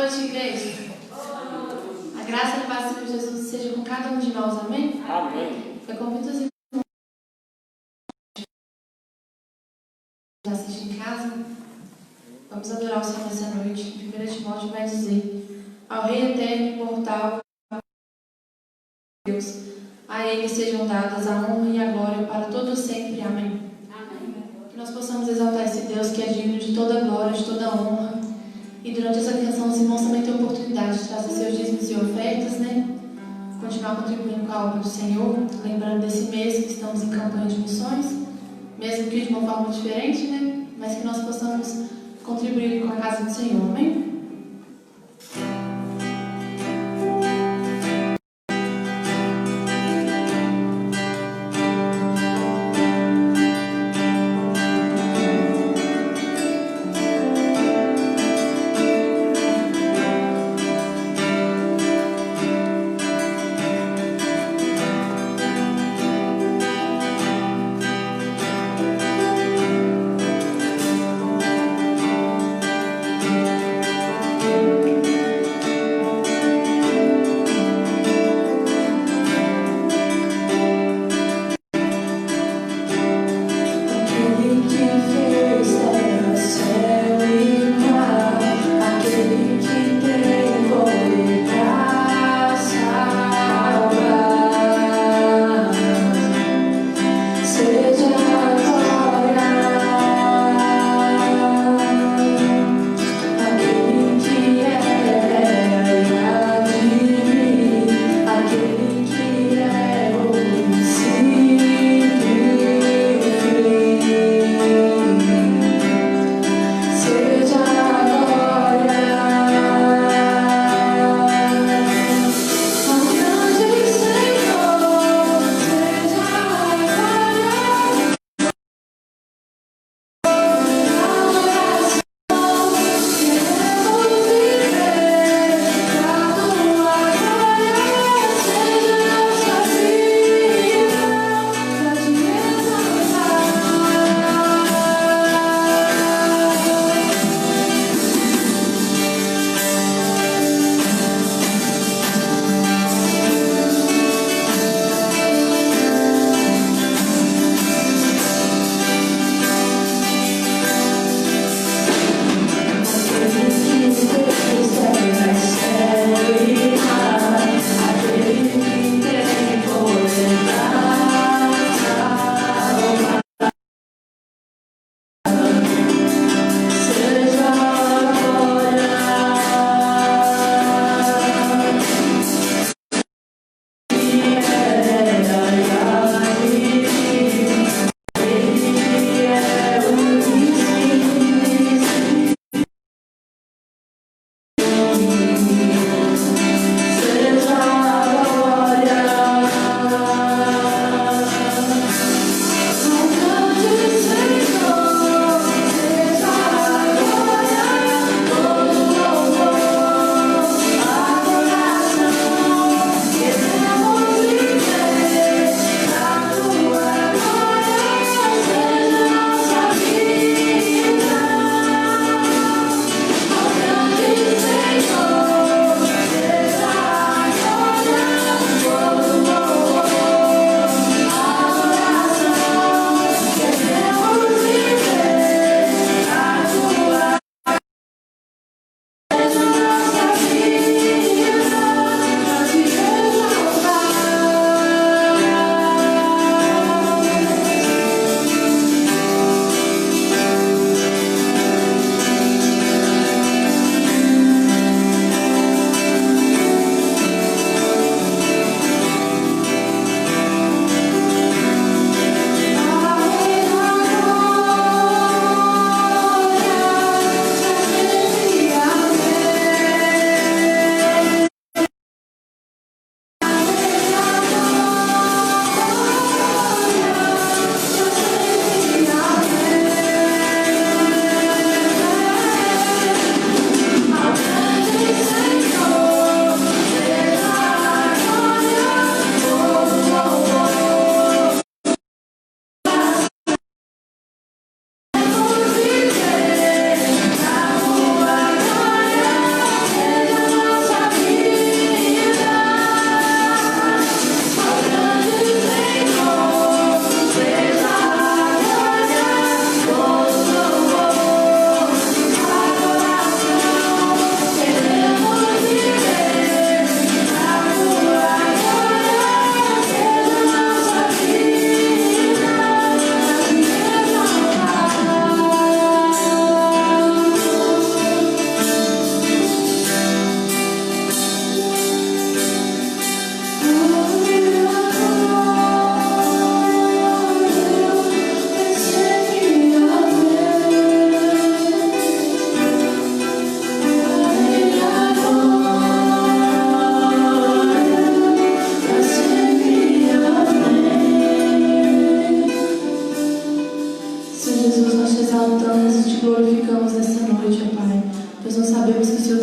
noite, igreja. A graça e a paz do Senhor Jesus seja com cada um de nós, amém? Amém. Eu convido os irmãos a assistir em casa. Vamos adorar o Senhor nessa noite. 1 Timóteo vai dizer: ao Rei eterno e imortal Deus, a Ele sejam dadas a honra e a glória para todos sempre. Amém. Que nós possamos exaltar esse Deus que é digno de toda glória, de toda honra. E durante essa canção os irmãos também têm a oportunidade de trazer seus dízimos e ofertas, né? Continuar contribuindo com a obra do Senhor. Lembrando desse mês que estamos em campanha de missões, mesmo que de uma forma diferente, né? Mas que nós possamos contribuir com a casa do Senhor, amém?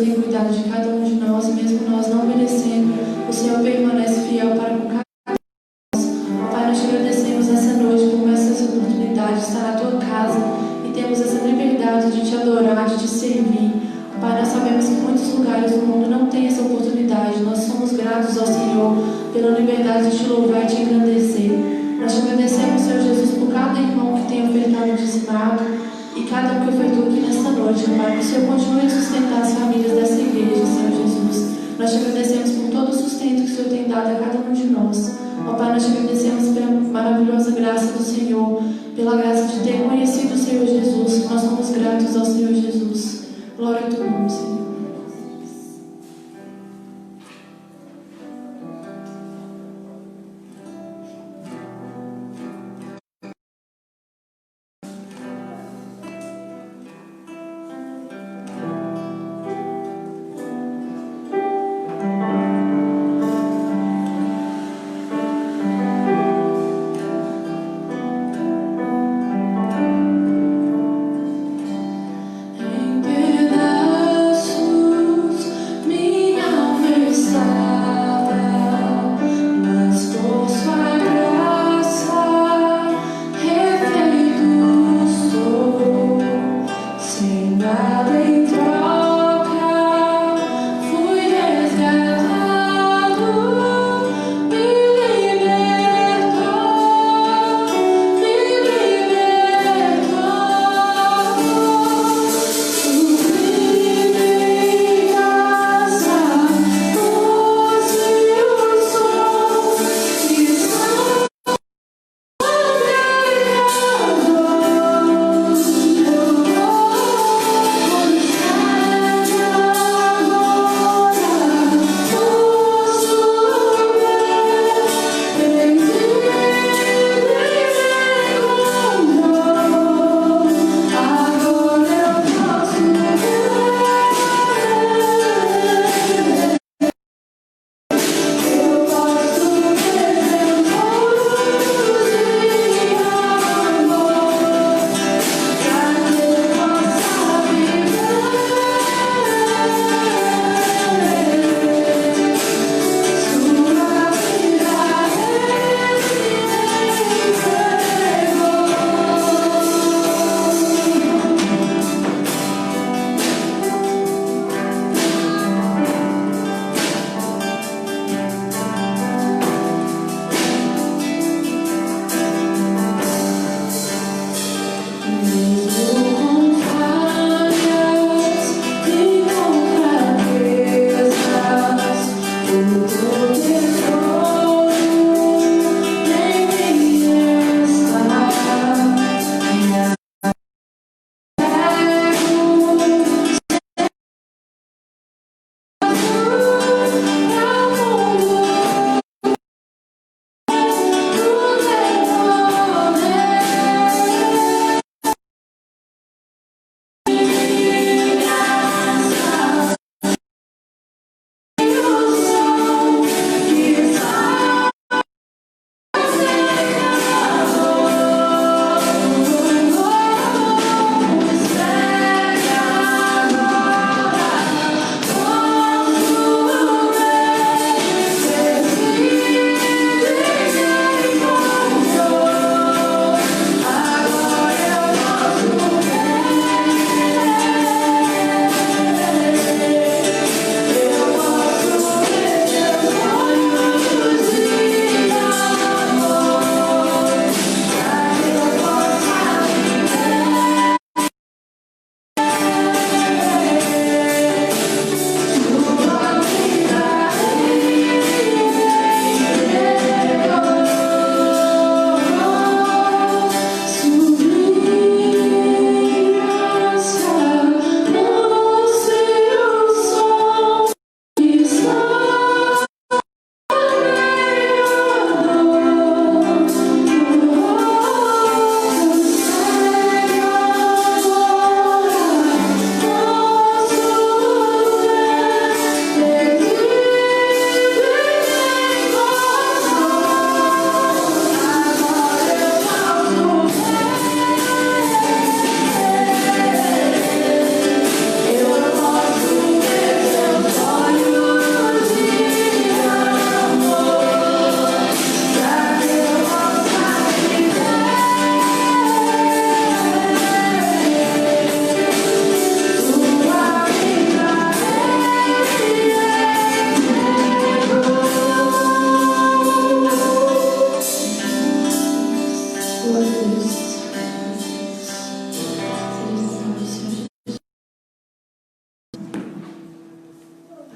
tem cuidado de cada um de nós, e mesmo nós não merecendo, o Senhor permanece fiel para com cada um de nós. Pai, nós te agradecemos essa noite por essa oportunidade de estar na tua casa e temos essa liberdade de te adorar, de te servir. Pai, nós sabemos que em muitos lugares do mundo não tem essa oportunidade. Nós somos gratos ao Senhor pela liberdade de te louvar e te engrandecer. Nós te agradecemos, Senhor Jesus, por cada irmão que tem ofertado dizimado e cada um que ofertou aqui nesta noite, Pai. Que o Senhor continue a sustentar as famílias dessa igreja, Senhor Jesus. Nós te agradecemos por todo o sustento que o Senhor tem dado a cada um de nós. Ó Pai, nós te agradecemos pela maravilhosa graça do Senhor, pela graça de ter conhecido o Senhor Jesus. Nós somos gratos ao Senhor Jesus. Glória a teu nome, Senhor. Em pedaços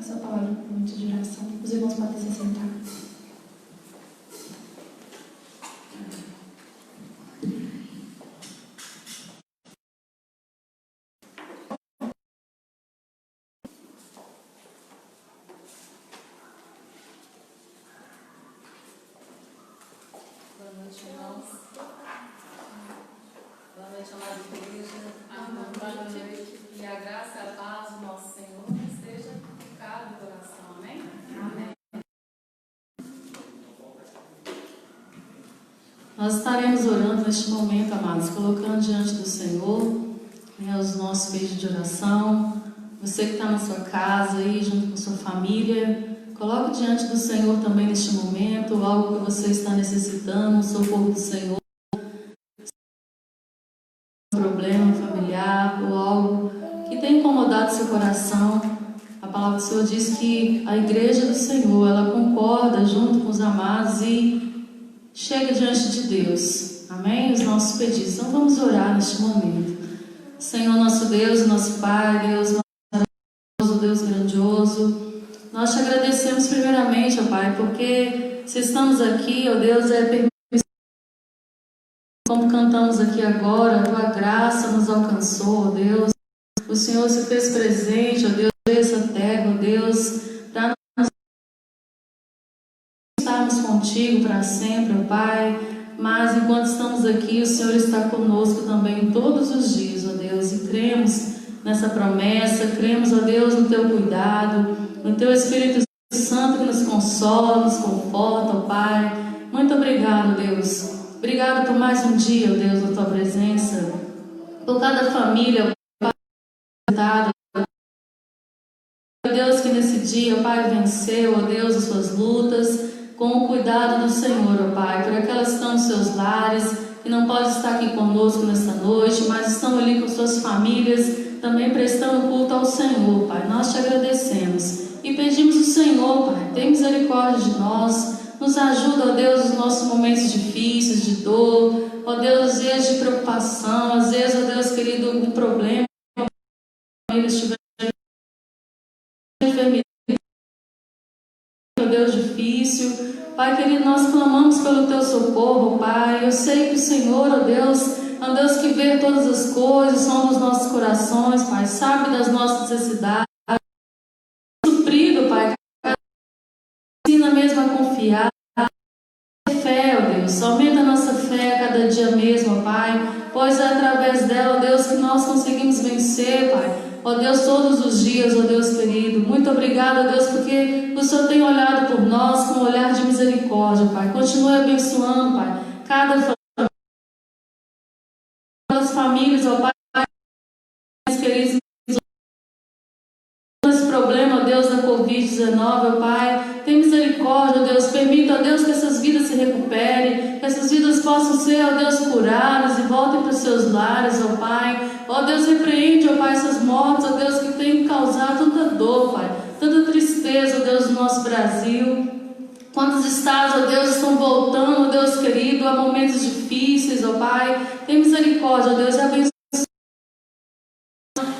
essa palavra com muito de oração. Os irmãos podem se sentar. Boa noite, irmãos. Boa noite, amada igreja. Boa noite. E a graça e a paz do nosso Senhor esteja em cada coração. Amém? Amém. Nós estaremos orando neste momento, amados, colocando diante do Senhor, os nossos pedidos de oração. Você que está na sua casa aí, junto com sua família, coloque diante do Senhor também neste momento algo que você está necessitando, o socorro do Senhor, um problema familiar ou algo que tem incomodado seu coração. A palavra do Senhor diz que a igreja do Senhor, ela concorda junto com os amados e chega diante de Deus. Amém? Os nossos pedidos. Então vamos orar neste momento. Senhor, nosso Deus, nosso Pai, Deus maravilhoso, Deus grandioso, nós te agradecemos primeiramente, ó Pai, porque se estamos aqui, ó Deus, como cantamos aqui agora, a tua graça nos alcançou, ó Deus. O Senhor se fez presente, ó Deus, essa terra, ó Deus, para nós estarmos contigo para sempre, ó Pai. Mas enquanto estamos aqui, o Senhor está conosco também todos os dias, ó Deus, e cremos nessa promessa, cremos, ó Deus, no teu cuidado, no teu Espírito Santo que nos consola, nos conforta, ó Pai. Muito obrigado, Deus. Obrigado por mais um dia, ó Deus, na tua presença, por cada família, ó Pai, ó Deus, que nesse dia, ó Pai, venceu, ó Deus, as suas lutas, com o cuidado do Senhor, ó Pai, por aquelas que estão nos seus lares, que não podem estar aqui conosco nesta noite, mas estão ali com suas famílias, também prestando culto ao Senhor, Pai. Nós te agradecemos e pedimos ao Senhor, Pai, tem misericórdia de nós, nos ajuda, ó Deus, nos nossos momentos difíceis, de dor, ó Deus, às vezes de preocupação, às vezes, ó Deus querido, algum problema, a família estiver enfermidade, ó Deus, difícil. Pai querido, nós clamamos pelo teu socorro, Pai. Eu sei que o Senhor, ó Deus, é um Deus que vê todas as coisas, som dos nossos corações, Pai, sabe das nossas necessidades, suprido, Pai, ensina mesmo a confiar, fé, ó Deus, aumenta a nossa fé a cada dia mesmo, ó Pai, pois é através dela, ó Deus, que nós conseguimos vencer, Pai, ó Deus, todos os dias, ó Deus querido. Muito obrigado, ó Deus, porque o Senhor tem olhado por nós com um olhar de misericórdia, Pai. Continue abençoando, Pai, cada família, as famílias, ó Pai, queridos, esse problema, ó Deus, da Covid-19, ó Pai, tem misericórdia, ó Deus, permita, ó Deus, que essas vidas se recuperem, que essas vidas possam ser, ó Deus, curadas e voltem para os seus lares, ó Pai. Ó Deus, repreende, ó Pai, essas mortes, ó Deus, que tem causado tanta dor, Pai, tanta tristeza, ó Deus, no nosso Brasil. Quantos estados, ó Deus, estão voltando, ó Deus querido, a momentos difíceis, ó Pai. Tem misericórdia, ó Deus, e abençoe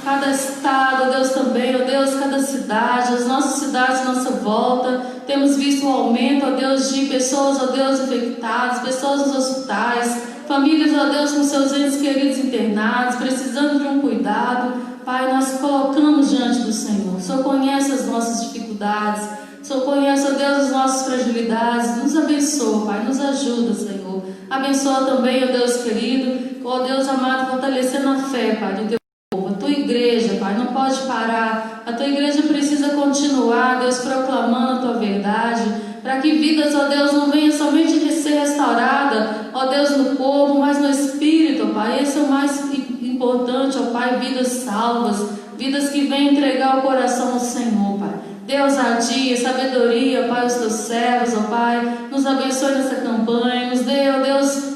cada estado, ó Deus, também, ó Deus, cada cidade, as nossas cidades à nossa volta. Temos visto um aumento, ó Deus, de pessoas, ó Deus, infectadas, pessoas nos hospitais, famílias, ó Deus, com seus entes queridos internados, precisando de um cuidado. Pai, nós colocamos diante do Senhor. O Senhor conhece as nossas dificuldades, o Senhor conhece, ó Deus, as nossas fragilidades. Nos abençoa, Pai, nos ajuda, Senhor. Abençoa também, ó Deus querido, ó Deus amado, fortalecendo a fé, Pai, do teu povo. A tua igreja, Pai, não pode parar. A tua igreja precisa continuar, Deus, proclamando a tua verdade, para que vidas, ó Deus, não venham somente de ser restaurada, ó Deus, no corpo, mas no espírito, ó Pai. Esse é o mais importante, ó Pai, vidas salvas, vidas que vêm entregar o coração ao Senhor, Pai. Dê ousadia, sabedoria, ó Pai, aos teus servos, ó Pai. Nos abençoe nessa campanha, nos dê, ó Deus,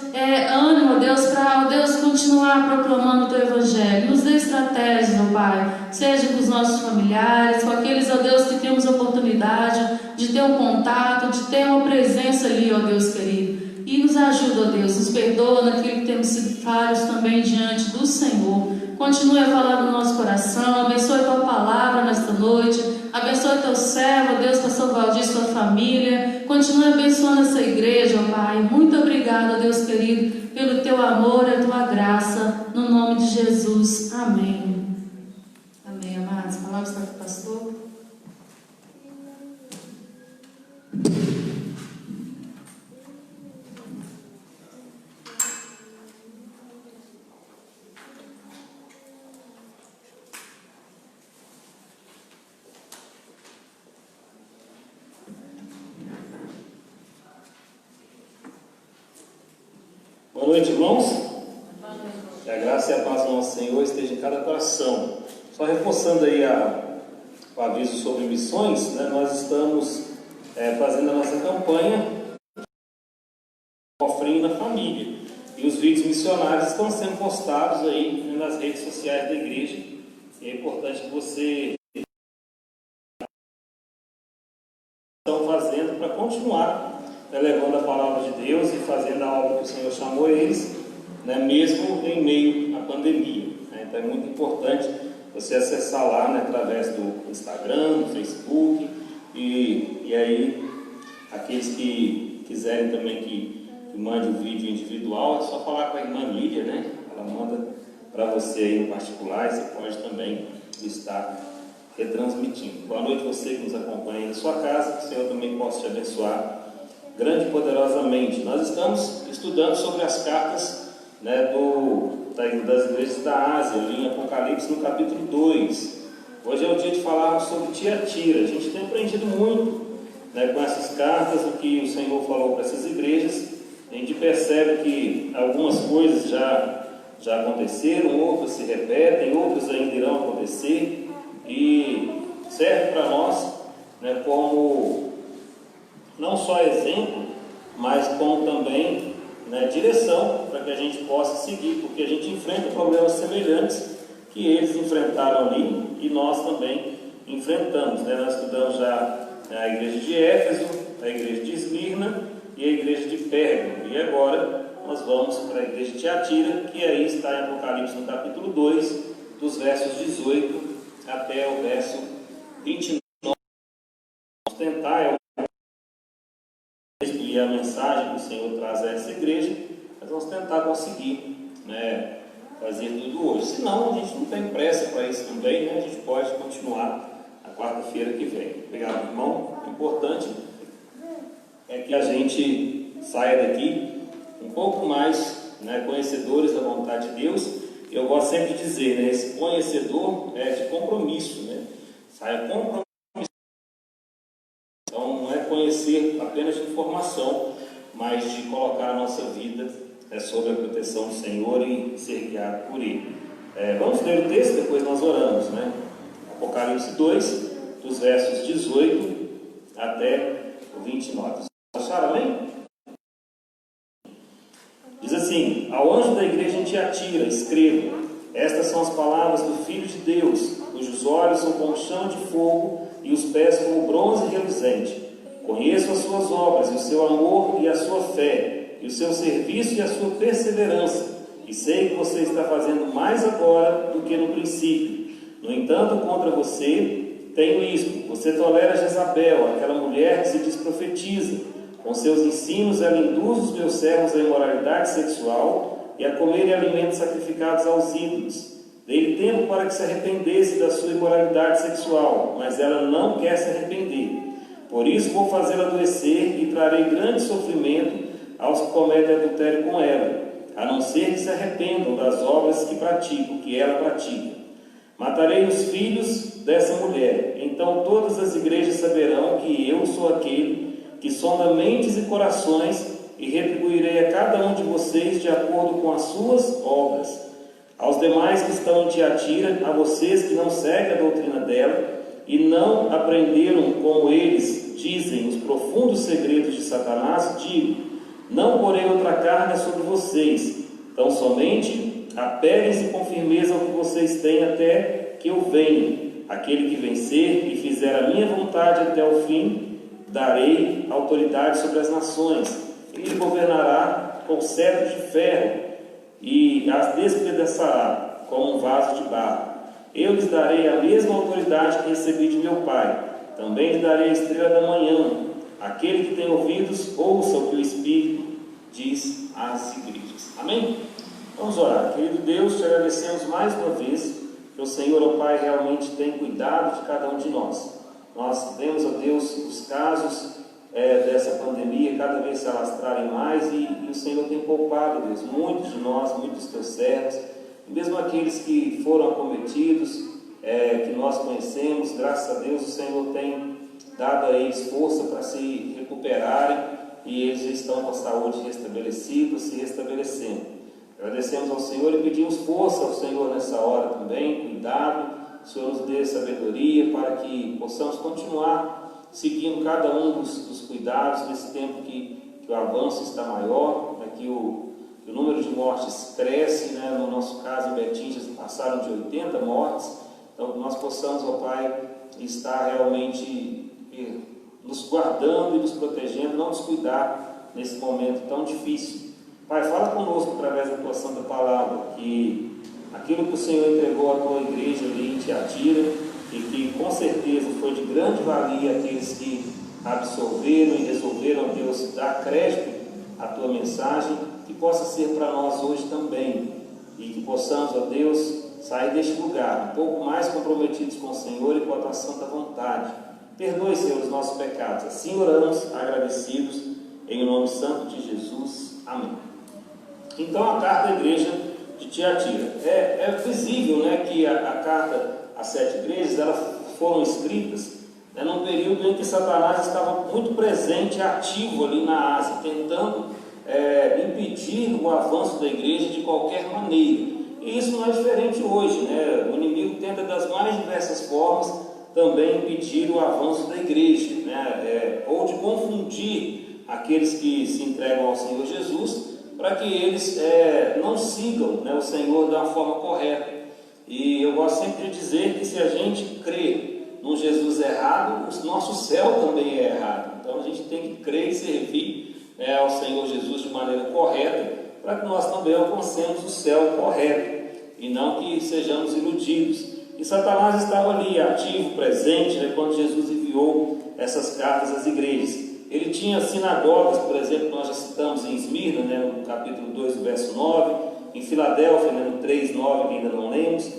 ânimo, ó Deus, para, ó Deus, continuar proclamando o teu evangelho. Nos dê estratégias, ó Pai, seja com os nossos familiares, com aqueles, ó Deus, que temos oportunidade de ter um contato, de ter uma presença ali, ó Deus querido. E nos ajuda, ó Deus, nos perdoa naquilo que temos sido falhos também diante do Senhor. continue a falar no nosso coração, abençoe tua palavra nesta noite, abençoe teu servo, Deus, pastor Valdir, sua família, continue abençoando essa igreja, ó Pai. Muito obrigada, Deus querido, pelo teu amor e a tua graça, no nome de Jesus. Amém. Amém, amados. Palavras para o pastor. Boa noite, irmãos. Que a graça e a paz do nosso Senhor esteja em cada coração. Só reforçando aí o aviso sobre missões, né? Nós estamos fazendo a nossa campanha Ofrenda na Família. E os vídeos missionários estão sendo postados aí nas redes sociais da igreja. E é importante que você estão fazendo para continuar levando a palavra de Deus e fazendo a obra que o Senhor chamou eles, né, mesmo em meio à pandemia. Né? Então é muito importante você acessar lá, né, através do Instagram, do Facebook, e aí aqueles que quiserem também que mande o vídeo individual, é só falar com a irmã Lídia, né? Ela manda para você aí no particular, e você pode também estar retransmitindo. Boa noite você que nos acompanha aí na sua casa, que o Senhor também possa te abençoar grande e poderosamente. Nós estamos estudando sobre as cartas, né, das igrejas da Ásia, ali em Apocalipse, no capítulo 2. Hoje é o dia de falarmos sobre Tiatira. A gente tem aprendido muito, né, com essas cartas, o que o Senhor falou para essas igrejas. A gente percebe que algumas coisas já aconteceram, outras se repetem, outras ainda irão acontecer, e serve para nós, né, como não só exemplo, mas como também, né, direção para que a gente possa seguir, porque a gente enfrenta problemas semelhantes que eles enfrentaram ali e nós também enfrentamos. Né? Nós estudamos já a igreja de Éfeso, a igreja de Esmirna e a igreja de Pérgamo. E agora nós vamos para a igreja de Tiatira, que aí está em Apocalipse no capítulo 2, dos versos 18 até o verso 29. Vamos tentar e a mensagem que o Senhor traz a essa igreja, nós vamos tentar conseguir, né, fazer tudo hoje. Senão, a gente não tem pressa para isso também, né? A gente pode continuar na quarta-feira que vem. Obrigado, irmão. O importante é que a gente saia daqui um pouco mais, né, conhecedores da vontade de Deus. Eu gosto sempre de dizer, né, esse conhecedor é de compromisso, né? Saia compromissado. Então, não é conhecer apenas de informação, mas de colocar a nossa vida sob a proteção do Senhor e ser guiado por Ele. Vamos ler o texto, depois nós oramos, né? Apocalipse 2, dos versos 18 até o 29. Acharam, amém? Diz assim: ao anjo da igreja em Tiatira, escreva: estas são as palavras do Filho de Deus, cujos olhos são como chama de fogo e os pés como bronze reluzente. Conheço as suas obras, e o seu amor e a sua fé, e o seu serviço e a sua perseverança, e sei que você está fazendo mais agora do que no princípio. No entanto, contra você tenho isto: você tolera Jezabel, aquela mulher que se diz profetiza. Com seus ensinos ela induz os meus servos à imoralidade sexual e a comerem alimentos sacrificados aos ídolos. Dei-lhe tempo para que se arrependesse da sua imoralidade sexual, mas ela não quer se arrepender. Por isso vou fazê-la adoecer e trarei grande sofrimento aos que cometem adultério com ela, a não ser que se arrependam das obras que ela pratica. Matarei os filhos dessa mulher, então todas as igrejas saberão que eu sou aquele que sonda mentes e corações, e retribuirei a cada um de vocês de acordo com as suas obras. Aos demais que estão em Tiatira, a vocês que não seguem a doutrina dela, e não aprenderam como eles dizem os profundos segredos de Satanás, digo: não porei outra carga sobre vocês, tão somente apeguem-se com firmeza ao que vocês têm até que eu venha. Aquele que vencer e fizer a minha vontade até o fim, darei autoridade sobre as nações. Ele governará com cetro de ferro e as despedaçará. como um vaso de barro. Eu lhes darei a mesma autoridade que recebi de meu Pai. Também lhes darei a estrela da manhã. Aquele que tem ouvidos, ouça o que o Espírito diz às igrejas. Amém? Vamos orar. Querido Deus, te agradecemos mais uma vez que o Senhor, ó Pai, realmente tem cuidado de cada um de nós. Nós vemos, ó Deus, os casos dessa pandemia cada vez se alastrarem mais e o Senhor tem poupado, Deus, muitos de nós, muitos teus servos, e mesmo aqueles que foram acometidos, que nós conhecemos, graças a Deus o Senhor tem dado a eles força para se recuperarem e eles estão com a saúde restabelecida, se restabelecendo. Agradecemos ao Senhor e pedimos força ao Senhor nessa hora também, cuidado, o Senhor nos dê sabedoria para que possamos continuar seguindo cada um dos cuidados nesse tempo que o avanço está maior, que o número de mortes cresce, né? No nosso caso em Betim já passaram de 80 mortes, então que nós possamos, ó Pai, estar realmente nos guardando e nos protegendo, não descuidar nesse momento tão difícil. Pai, fala conosco através da tua santa palavra, que aquilo que o Senhor entregou à tua igreja ali em Tiatira, e que com certeza foi de grande valia aqueles que absorveram e resolveram, Deus, dar crédito à tua mensagem, que possa ser para nós hoje também, e que possamos, ó Deus, sair deste lugar um pouco mais comprometidos com o Senhor e com a tua santa vontade. Perdoe, Senhor, os nossos pecados. Assim oramos, agradecidos, em nome santo de Jesus. Amém. Então, a carta da igreja de Tiatira. É visível, né, que a carta às 7 igrejas, elas foram escritas num período em que Satanás estava muito presente e ativo ali na Ásia, tentando impedir o avanço da igreja de qualquer maneira. E isso não é diferente hoje, né? O inimigo tenta das mais diversas formas também impedir o avanço da igreja, né? Ou de confundir aqueles que se entregam ao Senhor Jesus, para que eles não sigam, né, o Senhor da forma correta. E eu gosto sempre de dizer que se a gente crê num Jesus errado, o nosso céu também é errado. Então a gente tem que crer e servir ao Senhor Jesus de maneira correta, para que nós também alcancemos o céu correto, e não que sejamos iludidos. E Satanás estava ali, ativo, presente, né, quando Jesus enviou essas cartas às igrejas. Ele tinha sinagogas, por exemplo, nós já citamos em Esmirna, né, no capítulo 2, verso 9, em Filadélfia, né, no 3, 9, que ainda não lemos,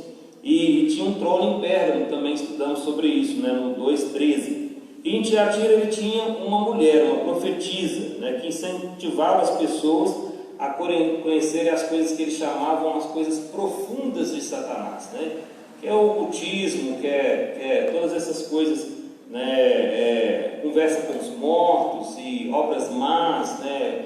e tinha um trono em Pérgamo, também estudamos sobre isso, né, no 2, 13. E em Tiatira ele tinha uma mulher, uma profetisa, né, que incentivava as pessoas a conhecerem as coisas que eles chamavam as coisas profundas de Satanás, né, que é o ocultismo, que é todas essas coisas, né, conversa com os mortos e obras más, né,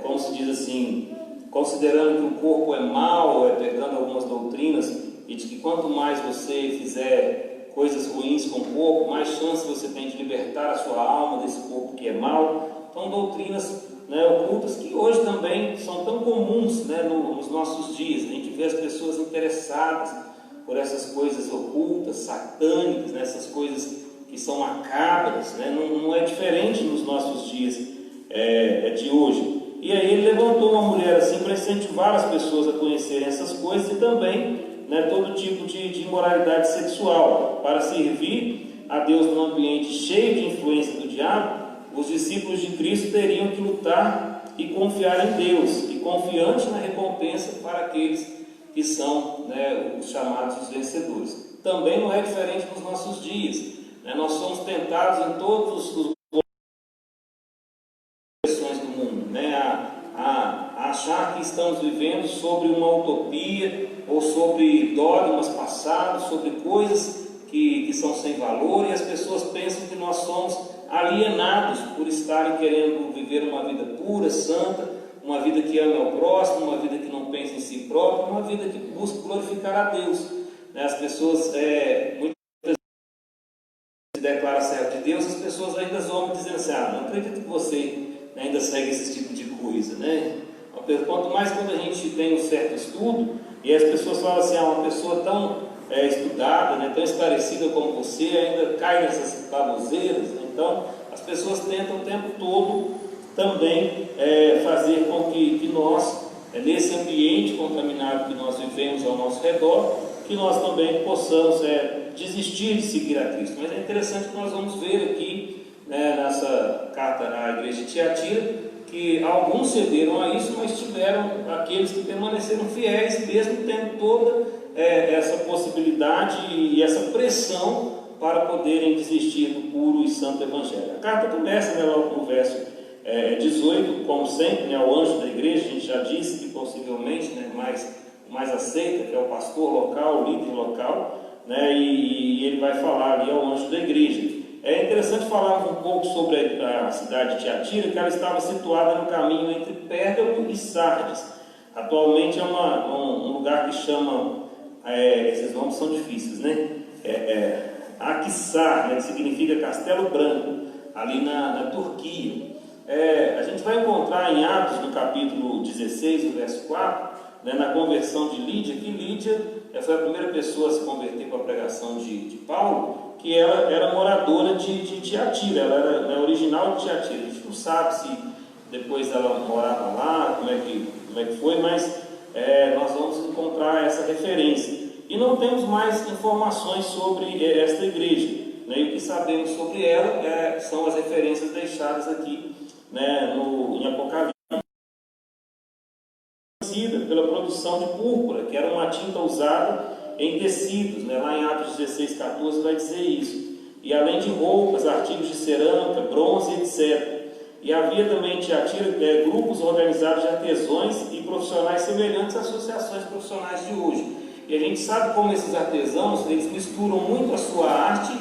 como se diz assim, considerando que o corpo é mau, pegando algumas doutrinas, e de que quanto mais você fizer coisas ruins com o corpo, mais chance você tem de libertar a sua alma desse corpo que é mau. Então, doutrinas, né, ocultas que hoje também são tão comuns, né, nos nossos dias. A gente vê as pessoas interessadas por essas coisas ocultas, satânicas, né, essas coisas que são macabras, né, não é diferente nos nossos dias de hoje. E aí ele levantou uma mulher assim para incentivar as pessoas a conhecerem essas coisas e também, né, todo tipo de imoralidade sexual. Para servir a Deus num ambiente cheio de influência do diabo, os discípulos de Cristo teriam que lutar e confiar em Deus, e confiante na recompensa para aqueles que são, né, os chamados os vencedores. Também não é diferente nos nossos dias, né? Nós somos tentados em todos os do mundo, né, a achar que estamos vivendo sobre uma utopia ou sobre dogmas passados, sobre coisas que são sem valor, e as pessoas pensam que nós somos alienados por estarem querendo viver uma vida pura, santa, uma vida que ama ao próximo, uma vida que não pensa em si próprio, uma vida que busca glorificar a Deus, né? As pessoas muitas vezes se declaram servo de Deus, as pessoas ainda zoam dizendo assim: não acredito que você ainda segue esse tipo de coisa, né? Quanto mais quando a gente tem um certo estudo e as pessoas falam assim: uma pessoa tão estudada, né, tão esclarecida como você ainda cai nessas baboseiras, né? Então as pessoas tentam o tempo todo também fazer com que nós nesse ambiente contaminado que nós vivemos ao nosso redor, que nós também possamos desistir de seguir a Cristo. Mas é interessante que nós vamos ver aqui, nessa carta à igreja de Tiatira, que alguns cederam a isso, mas tiveram aqueles que permaneceram fiéis, mesmo tendo toda essa possibilidade e essa pressão para poderem desistir do puro e santo Evangelho. A carta começa logo no verso 18, como sempre, ao anjo da igreja. A gente já disse que possivelmente mais aceita, que é o pastor local, o líder local, e ele vai falar ali ao anjo da igreja. É interessante falar um pouco sobre a cidade de Tiatira, que ela estava situada no caminho entre Pérgamo e Sardes. Atualmente é um lugar que chama, esses nomes são difíceis, Akhisar, que significa Castelo Branco, ali na Turquia. A gente vai encontrar em Atos, no capítulo 16, no verso 4, na conversão de Lídia, que Lídia foi a primeira pessoa a se converter com a pregação de Paulo, que ela era moradora de Tiatira, ela era original de Tiatira. A gente não sabe se depois ela morava lá, como é que foi, mas nós vamos encontrar essa referência. E não temos mais informações sobre esta igreja, e o que sabemos sobre ela são as referências deixadas aqui em Apocalipse. Pela produção de púrpura, que era uma tinta usada em tecidos, lá em Atos 16:14 vai dizer isso. E além de roupas, artigos de cerâmica, bronze, etc. E havia também em Tiatira grupos organizados de artesãos e profissionais semelhantes às associações profissionais de hoje. E a gente sabe como esses artesãos, eles misturam muito a sua arte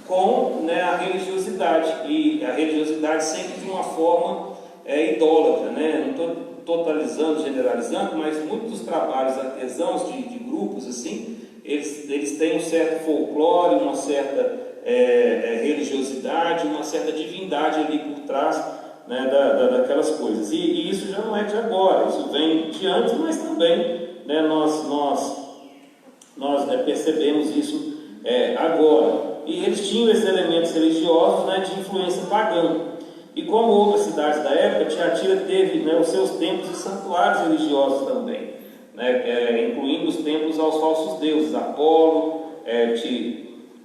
com a religiosidade, e a religiosidade sempre de uma forma idólatra, não estou totalizando, generalizando, mas muitos dos trabalhos artesãos de grupos assim, eles têm um certo folclore, uma certa religiosidade, uma certa divindade ali por trás daquelas coisas. E isso já não é de agora, isso vem de antes, mas também nós percebemos isso agora. E eles tinham esses elementos religiosos de influência pagã. E como outras cidades da época, Tiatira teve os seus templos e santuários religiosos também, incluindo os templos aos falsos deuses, Apolo,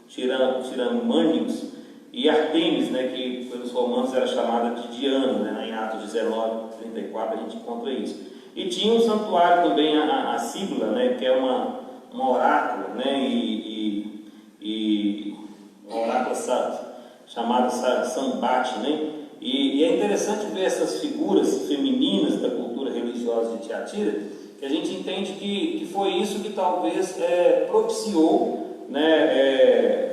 Tiramânios e Artemis, que pelos romanos era chamada de Diana, em Atos 19:34 a gente encontra isso. E tinha um santuário também, a Síbila, que é uma oráculo, e um oráculo chamado Sambate, E é interessante ver essas figuras femininas da cultura religiosa de Tiatira, que a gente entende que foi isso que talvez propiciou,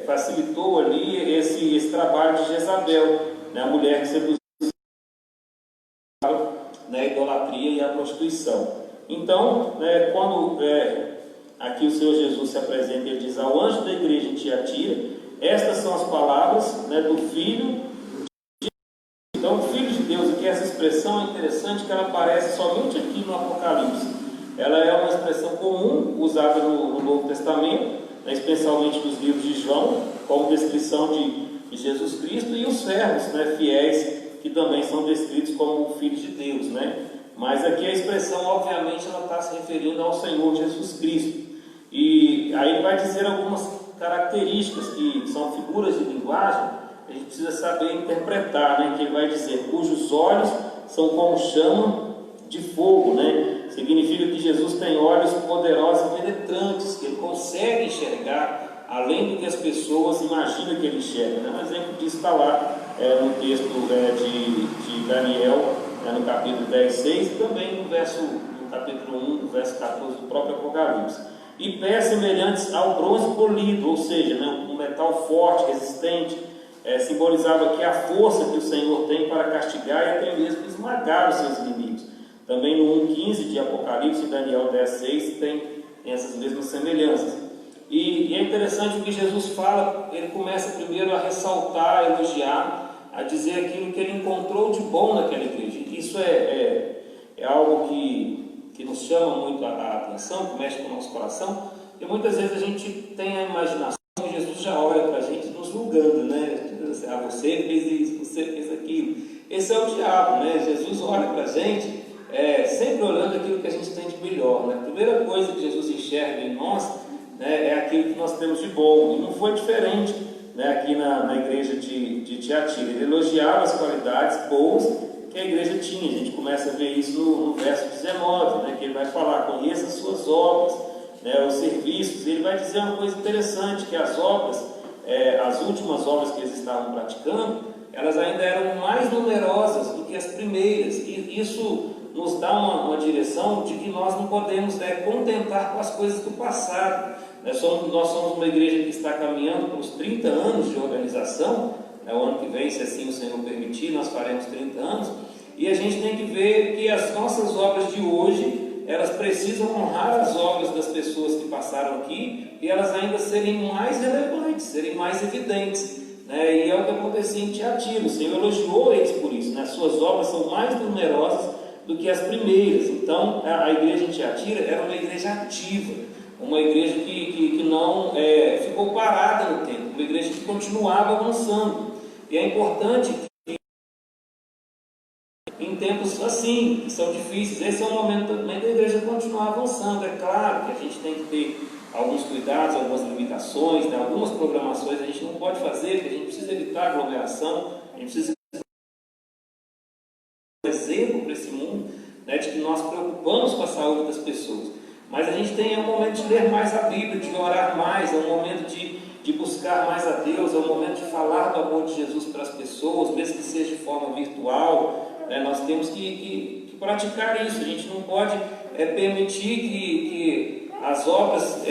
facilitou ali esse trabalho de Jezabel, a mulher que seduziu a idolatria e a prostituição. Então, quando aqui o Senhor Jesus se apresenta, ele diz ao anjo da igreja em Tiatira: estas são as palavras do Filho. Então, o Filho de Deus, aqui essa expressão é interessante, que ela aparece somente aqui no Apocalipse. Ela é uma expressão comum, usada no Novo Testamento, especialmente nos livros de João, como descrição de Jesus Cristo, e os servos fiéis, que também são descritos como filhos de Deus. Mas aqui a expressão, obviamente, ela está se referindo ao Senhor Jesus Cristo. E aí vai dizer algumas características que são figuras de linguagem, a gente precisa saber interpretar, que ele vai dizer: cujos olhos são como chama de fogo, significa que Jesus tem olhos poderosos e penetrantes, que ele consegue enxergar além do que as pessoas imaginam que ele enxerga. Um exemplo disso está lá no texto de Daniel, no capítulo 10:6, e também no capítulo 1, no verso 14 do próprio Apocalipse. E pés semelhantes ao bronze polido, ou seja, um metal forte, resistente. Simbolizava aqui a força que o Senhor tem para castigar e até mesmo esmagar os seus inimigos. Também no 1:15 de Apocalipse e Daniel 10:6 tem essas mesmas semelhanças. E é interessante o que Jesus fala. Ele começa primeiro a ressaltar, a elogiar, a dizer aquilo que ele encontrou de bom naquela igreja. Isso é algo que nos chama muito a atenção, que mexe com o nosso coração, e muitas vezes a gente tem a imaginação que Jesus já olha para a gente nos julgando, você fez isso, você fez aquilo. Esse é o diabo, Jesus olha para a gente sempre olhando aquilo que a gente tem de melhor, né? A primeira coisa que Jesus enxerga em nós, né, é aquilo que nós temos de bom, e não foi diferente, né, aqui na igreja de Tiatira. Ele elogiava as qualidades boas que a igreja tinha. A gente começa a ver isso no verso 19, né, que ele vai falar: conheça as suas obras, né, os serviços. Ele vai dizer uma coisa interessante, que as obras, as últimas obras que eles estavam praticando, elas ainda eram mais numerosas do que as primeiras, e isso nos dá uma direção de que nós não podemos contentar com as coisas do passado. Nós somos uma igreja que está caminhando para os 30 anos de organização, o ano que vem, se assim o Senhor permitir, nós faremos 30 anos, e a gente tem que ver que as nossas obras de hoje, elas precisam honrar as obras das pessoas que passaram aqui, e elas ainda serem mais relevantes, serem mais evidentes, né? E é o que acontecia em Tiatira. O Senhor elogiou eles por isso, né? As suas obras são mais numerosas do que as primeiras. Então, a igreja em Tiatira era uma igreja ativa, uma igreja que não ficou parada no tempo, uma igreja que continuava avançando. E é importante que, em tempos assim, que são difíceis, esse é o momento também da igreja continuar avançando. É claro que a gente tem que ter alguns cuidados, algumas limitações, né? Algumas programações a gente não pode fazer, porque a gente precisa evitar aglomeração, a gente precisa exemplo para esse mundo, né, de que nós preocupamos com a saúde das pessoas. Mas a gente tem um momento de ler mais a Bíblia, de orar mais, é um momento de buscar mais a Deus, é um momento de falar do amor de Jesus para as pessoas, mesmo que seja de forma virtual, né? Nós temos que praticar isso. A gente não pode permitir que as obras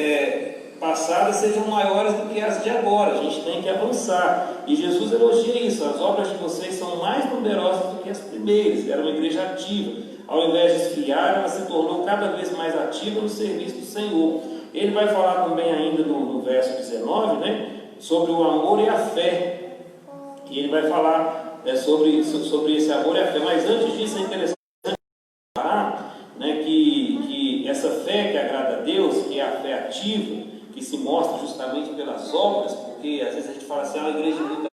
passadas sejam maiores do que as de agora. A gente tem que avançar, e Jesus elogia isso: as obras de vocês são mais numerosas do que as primeiras. Era uma igreja ativa. Ao invés de esfriar, ela se tornou cada vez mais ativa no serviço do Senhor. Ele vai falar também ainda no verso 19, né, sobre o amor e a fé, e ele vai falar sobre esse amor e a fé. Mas antes disso, é interessante falar, né, que essa fé que agrada a Deus, que é a fé ativa, que se mostra justamente pelas obras, porque às vezes a gente fala assim: a igreja não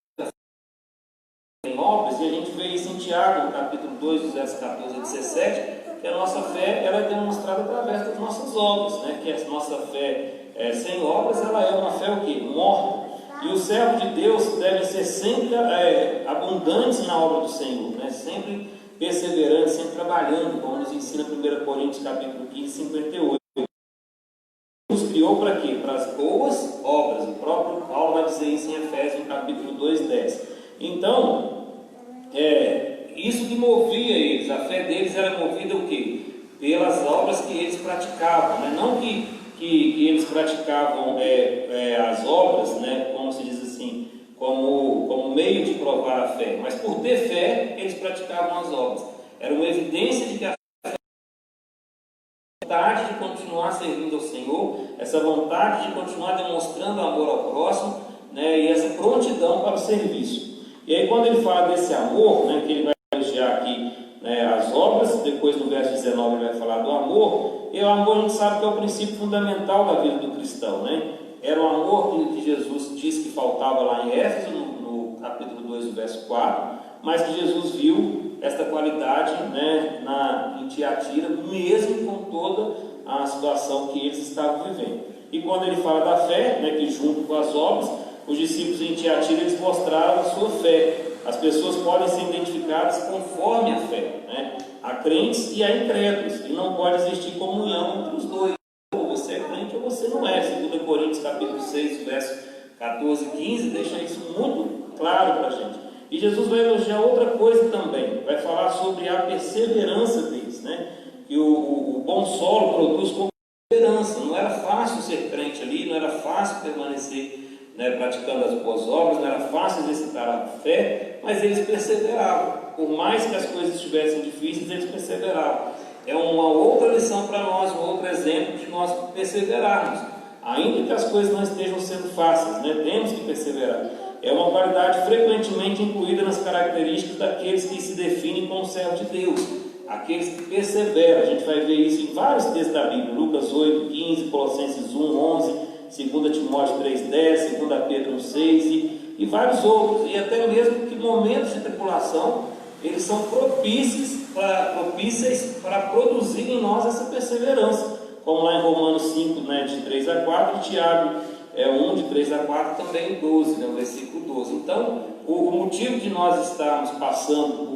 tem obras, e a gente vê isso em Tiago, no capítulo 2, versos 14 e 17, que a nossa fé ela é demonstrada através das nossas obras, né? Que a nossa fé sem obras, ela é uma fé o quê? Morta. E os servos de Deus devem ser sempre abundantes na obra do Senhor, né? Sempre perseverantes, sempre trabalhando, como nos ensina 1 Coríntios capítulo 15, 58. Nos criou para quê? Para as boas obras. O próprio Paulo vai dizer isso em Efésios, no capítulo 2, 10. Então, isso que movia eles, a fé deles era movida o quê? Pelas obras que eles praticavam, né? Não que eles praticavam as obras, né, como se diz assim, como meio de provar a fé, mas por ter fé, eles praticavam as obras. Era uma evidência de que a vontade de continuar servindo ao Senhor, essa vontade de continuar demonstrando amor ao próximo, né, e essa prontidão para o serviço. E aí, quando ele fala desse amor, né, que ele vai elogiar aqui, né, as obras, depois no verso 19 ele vai falar do amor, e o amor a gente sabe que é o princípio fundamental da vida do cristão, né? Era o amor que Jesus disse que faltava lá em Éfeso, no capítulo 2, do verso 4, mas que Jesus viu esta qualidade, né, em Tiatira, mesmo com toda a situação que eles estavam vivendo. E quando ele fala da fé, né, que junto com as obras, os discípulos em Tiatira, eles mostraram a sua fé. As pessoas podem ser identificadas conforme a fé, né? Há crentes e há incrédulos, e não pode existir comunhão entre os dois. Ou você é crente ou você não é. 2 Coríntios capítulo 6, verso 14 e 15, deixa isso muito claro para a gente. E Jesus vai elogiar outra coisa também, vai falar sobre a perseverança deles, né? Que o bom solo produz com perseverança. Não era fácil ser crente ali, não era fácil permanecer, né, praticando as boas obras, não era fácil exercitar a fé, mas eles perseveravam. Por mais que as coisas estivessem difíceis, eles perseveravam. É uma outra lição para nós, um outro exemplo de nós perseverarmos, ainda que as coisas não estejam sendo fáceis, né? Temos que perseverar. É uma qualidade frequentemente incluída nas características daqueles que se definem como servos de Deus, aqueles que perseveram. A gente vai ver isso em vários textos da Bíblia: Lucas 8, 15, Colossenses 1, 11, 2 Timóteo 3, 10, 2 Pedro 1, 6 e vários outros. E até mesmo que momentos de tribulação eles são propícios para produzir em nós essa perseverança, como lá em Romanos 5, né, de 3 a 4, e Tiago 1, de 3 a 4, também 12, né, o versículo 12. Então, o motivo de nós estarmos passando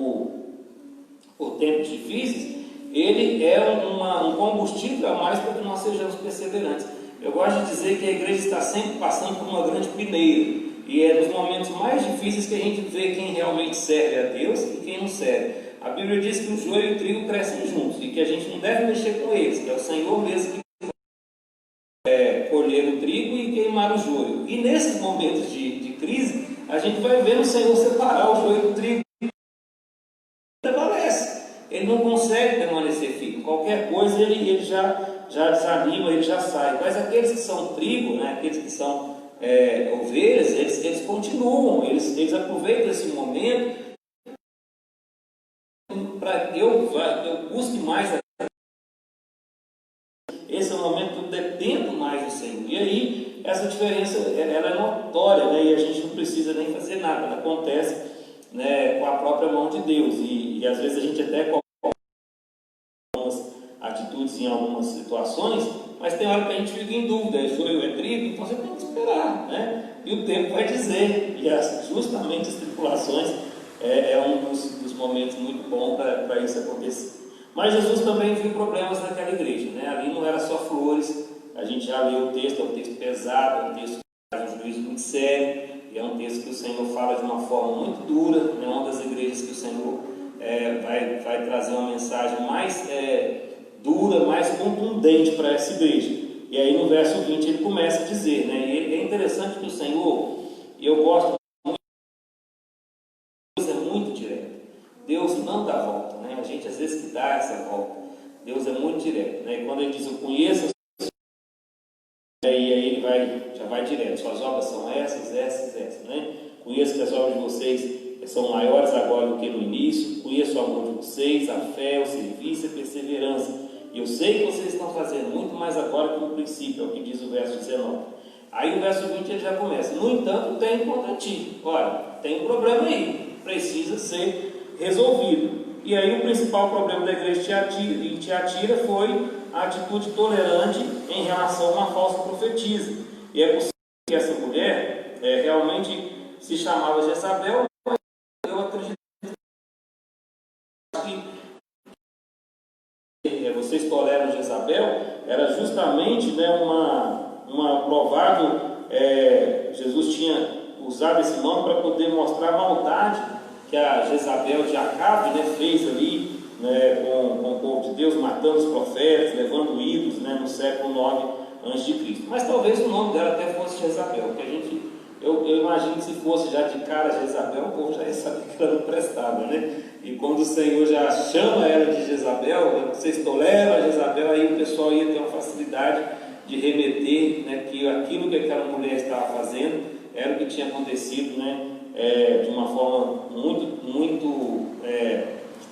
por tempos difíceis, ele é um combustível a mais para que nós sejamos perseverantes. Eu gosto de dizer que a igreja está sempre passando por uma grande peneira, e é nos momentos mais difíceis que a gente vê quem realmente serve a Deus e quem não serve. A Bíblia diz que o joio e o trigo crescem juntos, e que a gente não deve mexer com eles, que é o Senhor mesmo que vai colher o trigo e queimar o joio. E nesses momentos de crise, a gente vai ver o Senhor separar o joio do trigo. Prevalece. Ele não consegue permanecer firme. Qualquer coisa ele já desanima, ele já sai. Mas aqueles que são trigo, né, aqueles que são ovelhas, eles continuam, eles aproveitam esse momento para que eu busque mais. Esse é o momento que eu dependo mais do Senhor. E aí, essa diferença ela é notória, né? E a gente não precisa nem fazer nada, ela acontece, né, com a própria mão de Deus. E às vezes a gente até coloca algumas atitudes em algumas situações, mas tem hora que a gente fica em dúvida: é joio, é trigo? Então você tem que esperar, né? E o tempo vai dizer. E justamente as tribulações é um dos momentos muito bons para isso acontecer. Mas Jesus também viu problemas naquela igreja, né? Ali não era só flores. A gente já leu o texto, é um texto pesado, é um texto que faz um juízo muito sério, e é um texto que o Senhor fala de uma forma muito dura. É uma das igrejas que o Senhor vai trazer uma mensagem mais dura, mais contundente para essa igreja. E aí no verso 20 ele começa a dizer, né? E é interessante que o Senhor, e eu gosto muito, Deus é muito direto. Deus não dá volta, né? A gente às vezes que dá essa volta. Deus é muito direto, né? E quando ele diz eu conheço, e aí ele já vai direto. Suas obras são essas, né? Conheço que as obras de vocês são maiores agora do que no início. Conheço o amor de vocês, a fé, o serviço e a perseverança. E eu sei que vocês estão fazendo muito mais agora que no princípio, é o que diz o verso 19. Aí o verso 20 ele já começa: no entanto, tem contra ti. Olha, tem um problema aí, precisa ser resolvido. E aí o principal problema da igreja de Tiatira foi a atitude tolerante em relação a uma falsa profetisa. E é possível que essa mulher realmente se chamava Jezabel, mas eu acredito que vocês toleram Jezabel, era justamente, né, uma provável, Jesus tinha usado esse nome para poder mostrar a maldade que a Jezabel de Acabe, né, fez ali, né, com o povo de Deus, matando os profetas, levando ídolos, né, no século 9 a.C. Mas talvez o nome dela até fosse Jezabel, porque eu imagino que se fosse já de cara Jezabel, o povo já ia saber que ela não prestava, né? E quando o Senhor já chama ela de Jezabel, vocês toleram a Jezabel, aí o pessoal ia ter uma facilidade de remeter, né, que aquilo que aquela mulher estava fazendo era o que tinha acontecido, né, de uma forma muito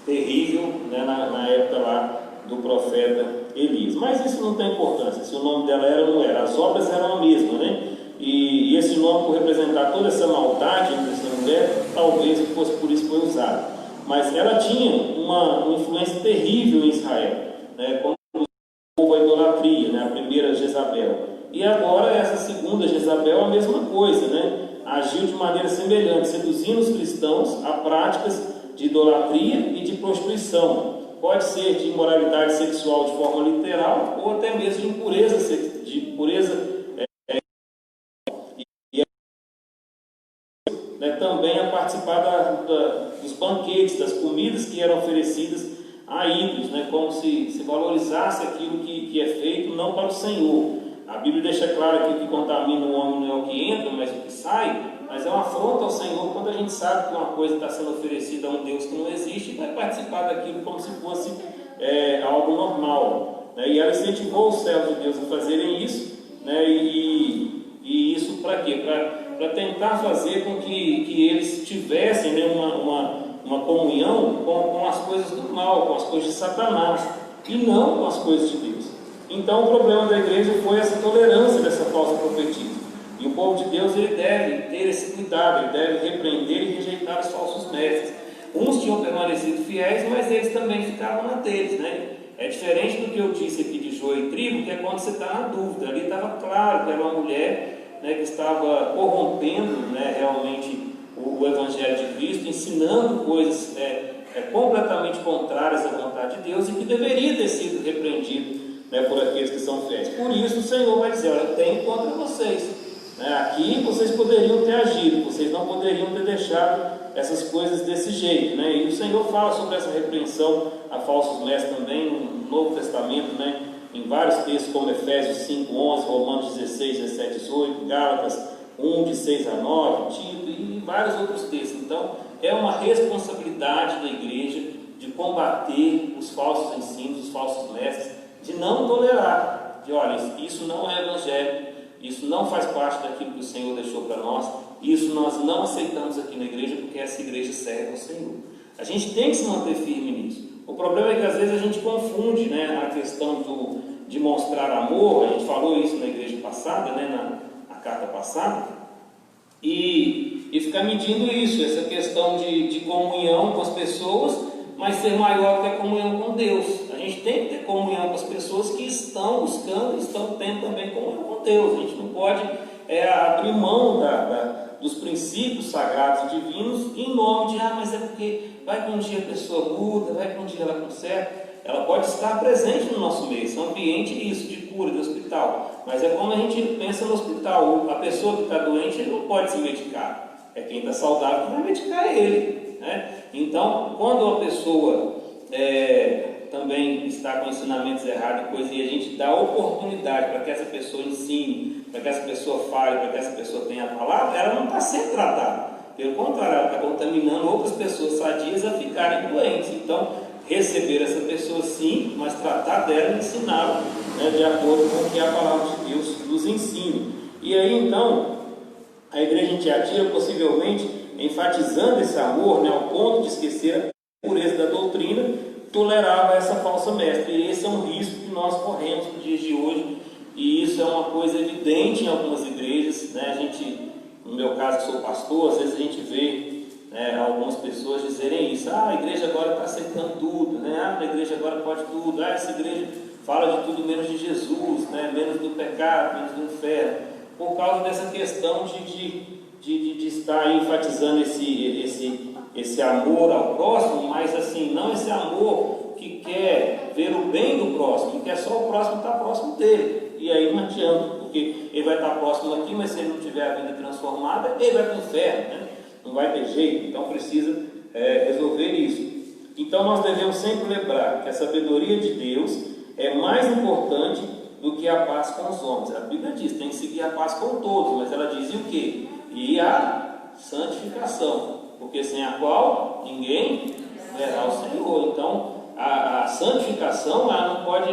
terrível, né, na época lá do profeta Elias. Mas isso não tem importância, se o nome dela era ou não era, as obras eram a mesma, né? E esse nome, por representar toda essa maldade dessa mulher, talvez fosse por isso que foi usado. Mas ela tinha uma influência terrível em Israel, né, quando houve a idolatria, né, a primeira Jezabel. E agora essa segunda Jezabel, a mesma coisa, né? Agiu de maneira semelhante, seduzindo os cristãos a práticas de idolatria e de prostituição. Pode ser de imoralidade sexual de forma literal, ou até mesmo de impureza, também a participar dos banquetes, das comidas que eram oferecidas a ídolos, né, como se valorizasse aquilo que é feito não para o Senhor. A Bíblia deixa claro que o que contamina o homem não é o que entra, mas o que sai. Mas é uma afronta ao Senhor quando a gente sabe que uma coisa está sendo oferecida a um Deus que não existe e vai participar daquilo como se fosse algo normal, né? E ela incentivou os servos de Deus a fazerem isso, né? E isso para quê? Para tentar fazer com que eles tivessem, né, uma comunhão com as coisas do mal, com as coisas de Satanás, e não com as coisas de Deus. Então o problema da igreja foi essa tolerância dessa falsa profetisa. E o povo de Deus ele deve ter esse cuidado, ele deve repreender e rejeitar os falsos mestres. Uns tinham tinham permanecido fiéis, mas eles também ficavam na deles, né? É diferente do que eu disse aqui de joio e trigo, que é quando você está na dúvida. Ali estava claro que era uma mulher, né, que estava corrompendo, né, realmente o Evangelho de Cristo, ensinando coisas completamente contrárias à vontade de Deus e que deveria ter sido repreendido, né, por aqueles que são fiéis. Por isso o Senhor vai dizer: olha, tenho contra vocês. Aqui vocês poderiam ter agido, vocês não poderiam ter deixado essas coisas desse jeito, né? E o Senhor fala sobre essa repreensão a falsos mestres também no Novo Testamento, né? Em vários textos, como Efésios 5:11, Romanos 16, 17, 18, Gálatas 1, de 6 a 9, Tito e vários outros textos. Então, é uma responsabilidade da igreja de combater os falsos ensinos, os falsos mestres, de não tolerar, de olha, isso não é evangelho, isso não faz parte daquilo que o Senhor deixou para nós, isso nós não aceitamos aqui na igreja, porque essa igreja serve ao Senhor. A gente tem que se manter firme nisso. O problema é que às vezes a gente confunde, né, a questão de mostrar amor. A gente falou isso na igreja passada, né, na carta passada, e ficar medindo isso, essa questão de comunhão com as pessoas, mas ser maior que a comunhão com Deus. A gente tem que ter comunhão com as pessoas que estão buscando, estão tendo também comunhão com Deus. A gente não pode abrir mão dos princípios sagrados e divinos em nome de, mas é porque vai que um dia a pessoa muda, vai que um dia ela conserta. Ela pode estar presente no nosso meio, esse é um ambiente de cura, de hospital, mas é como a gente pensa no hospital. A pessoa que está doente, ele não pode se medicar, é quem está saudável que vai medicar ele, né? Então, quando a pessoa também está com ensinamentos errados e a gente dá oportunidade para que essa pessoa ensine, para que essa pessoa fale, para que essa pessoa tenha a palavra, ela não está sendo tratada. Pelo contrário, ela está contaminando outras pessoas sadias a ficarem doentes. Então, receber essa pessoa sim, mas tratar dela e ensiná-la, né, de acordo com o que a palavra de Deus nos ensina. E aí então, a igreja em Tiatira, possivelmente enfatizando esse amor, né, ao ponto de esquecer a pureza da doutrina, tolerava essa falsa mestra. E esse é um risco que nós corremos nos dias de hoje, e isso é uma coisa evidente em algumas igrejas, né? A gente, no meu caso que sou pastor, às vezes a gente vê algumas pessoas dizerem isso: a igreja agora está aceitando tudo, né? A igreja agora pode tudo, essa igreja fala de tudo menos de Jesus, né? Menos do pecado, menos do inferno, por causa dessa questão de estar enfatizando esse amor ao próximo, mas assim, não esse amor que quer ver o bem do próximo, que quer só o próximo estar próximo dele. E aí não adianta, porque ele vai estar próximo aqui, mas se ele não tiver a vida transformada, ele vai para o inferno, né? Não vai ter jeito. Então precisa resolver isso. Então nós devemos sempre lembrar que a sabedoria de Deus é mais importante do que a paz com os homens. A Bíblia diz, tem que seguir a paz com todos, mas ela diz e o quê? E a santificação, porque sem a qual ninguém verá o Senhor. Então a santificação não pode